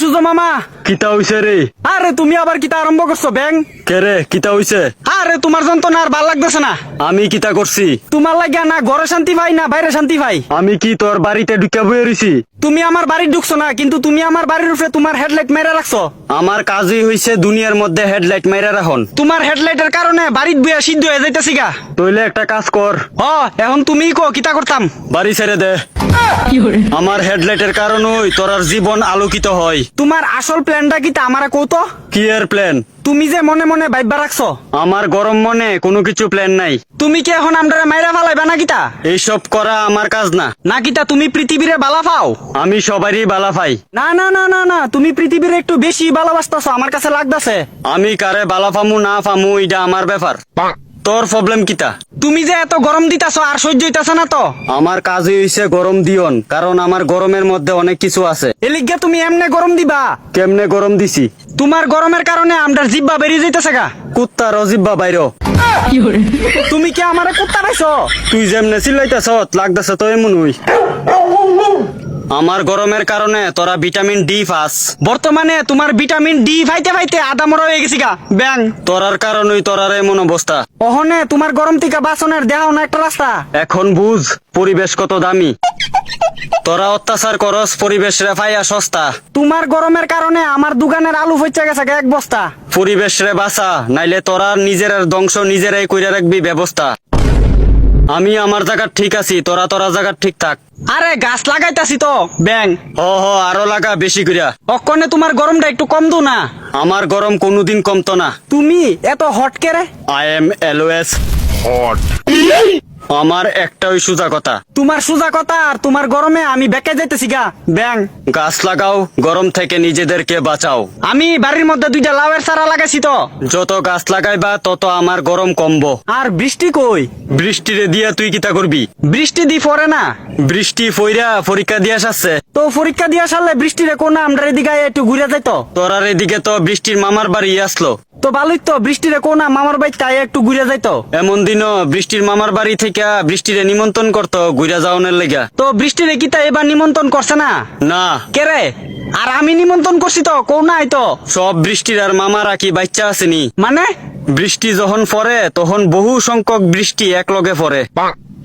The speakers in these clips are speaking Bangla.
সুজো মামা, কিতা হইছে রে? আরে তুমি আবার কিতা আরম্ভ করছো ব্যাং? কে রে, কিতা হইছে? আরে তোমার যন্ত্রণা আর ভাল লাগতেছে না। আমি কিতা করছি? তোমার লাগিয়া না ঘরে শান্তি পাই না বাইরে শান্তি পাই। আমি কি তোর বাড়িতে ঢুকে বয়ে রইছি? তুমি আমার বাড়ি ঢুকছো না, কিন্তু তুমি আমার বাড়ির উপরে তোমার হেডলাইট মেরে রাখছো। আমার কাজই হইছে দুনিয়ার মধ্যে হেডলাইট মাইরা রাখুন। তোমার হেডলাইটের কারণে বাড়ির বইয়া সিদ্ধ হয়ে যাইতেছি গা। তইলে একটা কাজ কর, এখন তুমিই কো কিতা করতাম। বাড়ি ছেড়ে দে। আমার হেডলাইটের কারণেই তোর জীবন আলোকিত হয়। তোমার আসল প্ল্যানটা কিতা আমারে কৌতো। কি এর প্ল্যান? তুমি যে মনে মনে ভাইবা রাখছো। আমার গরম মনে কোনো কিছু প্ল্যান নাই। তুমি কি এখন আমরারে মাইরা ফালাইবা না কিতা? এইসব করা আমার কাজ না। না কিতা তুমি পৃথিবীরে বালা পাও? আমি সবারই বালা পাই। না না না না না, তুমি পৃথিবীরে একটু বেশি ভালোবাসতেছো আমার কাছে লাগতাছে। আমি কারে বালা পামু না পামু এটা আমার ব্যাপার। তোর প্রবলেম কিতা? তুমি যে এত গরম দিতাছো আর সহ্য হইতাছে না তো। আমার কাজই হইছে গরম দিয়ন, কারণ আমার গরমের মধ্যে অনেক কিছু আছে। এলিগা তুমি এমনে গরম দিবা? কেমনে গরম দিছি? তোমার গরমের কারণে আমরার জিব্বা বেরিয়ে যাইতেছে গা। কুত্তা রজিব্বা বাইর। তুমি কি আমারে কুত্তা পাইছো? তুই যেমনে চিল্লাইতেছ লাগতেছে তো এমন হই। আমার গরমের কারণে তোরা ভিটামিন ডি পাস। বর্তমানে তোমার ভিটামিন ডি পাইতে পাইতে আদা মরা হয়ে গেছি গা ব্যাং। তোরার কারণেই তোরার এমন অবস্থা। ওহনে তোমার গরম থেকে বাঁচনের দেখাও না একটা রাস্তা। এখন বুঝ পরিবেশ কত দামি। তোরা অত্যাচার করস পরিবেশ রে পাইয়া সস্তা। তোমার গরমের কারণে আমার দোকানের আলু ফইচা গেছে গা এক বস্তা। পরিবেশ রে বাঁচা, নাইলে তোরা নিজের ধ্বংস নিজেরাই কইরা রাখবি ব্যবস্থা। আমি আমার জায়গা ঠিক আছি, তোরা তোরা জায়গা ঠিক থাক। আরে গাছ লাগাইতাছি তো ব্যাং। আরো লাগা বেশি কইরা। অক্ষণে তোমার গরমটা একটু কম দো না। আমার গরম কোনোদিন কমতো না। তুমি এত হট কে রে? I am always hot. আমার একটাই সোজা কথা। তোমার সোজা কথা আর তোমার গরমে আমি বেঁকে যাইতেছি গা ব্যাং। গাছ লাগাও, গরম থেকে নিজেদেরকে বাঁচাও। আমি বাড়ির মধ্যে দুইটা লাউয়ের চারা লাগাইছি তো। যত গাছ লাগাইবা তত আমার গরম কমবো। আর বৃষ্টি কই? বৃষ্টিরে দিয়া তুই কিতা করবি? বৃষ্টি দি পড়ে না। বৃষ্টি ফইরা পরীক্ষা দিয়া আসছে। তো পরীক্ষা দিয়া সারলে বৃষ্টিরে কোন আমরা এদিকে একটু ঘুরে যাইতো। তোরার এদিকে তো বৃষ্টির মামার বাড়ি আসলো। তো ভালোই তো, বৃষ্টিরে কোন মামার বাড়ি তাই একটু ঘুরে যাইতো। এমন দিনও বৃষ্টির মামার বাড়ি থেকে বৃষ্টিরে নিমন্ত্রণ করতো ঘুরা যাওয়ানোর লেগা। তো বৃষ্টিরে কি তা এবার নিমন্ত্রণ করছে না? না। কে রে? আর আমি নিমন্ত্রণ করছি তো, কোন নাই তো। সব বৃষ্টির আর মামারা কি বাচ্চা আসেনি? মানে বৃষ্টি যখন পড়ে তখন বহু সংখ্যক বৃষ্টি একলগে পড়ে,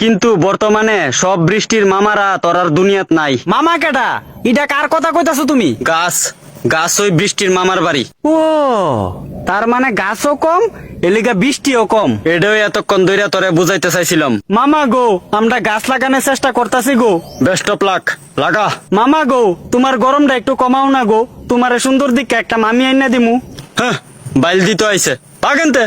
কিন্তু বর্তমানে সব বৃষ্টির মামারা তোরার দুনিয়াত নাই। মামা কেটা? এটা কার কথা কইতাছো তুমি? গাছ গাছ ওই বৃষ্টির মামার বাড়ি। ও তার মানে গাছও কম এলিগা বৃষ্টিও কম। এটাও এতক্ষণ ধরে তোরে বুঝাইতে চাইছিলাম। মামা গো, আমরা গাছ লাগানোর চেষ্টা করতেছি গো। বেস্ট অফ লাক, লাগা। মামা গো, তোমার গরমটা একটু কমাও না গো। তোমার সুন্দর দিকে একটা মামি আইনা দিমু। হ্যাঁ, বাইল দিতে আইছে পাগেনতে।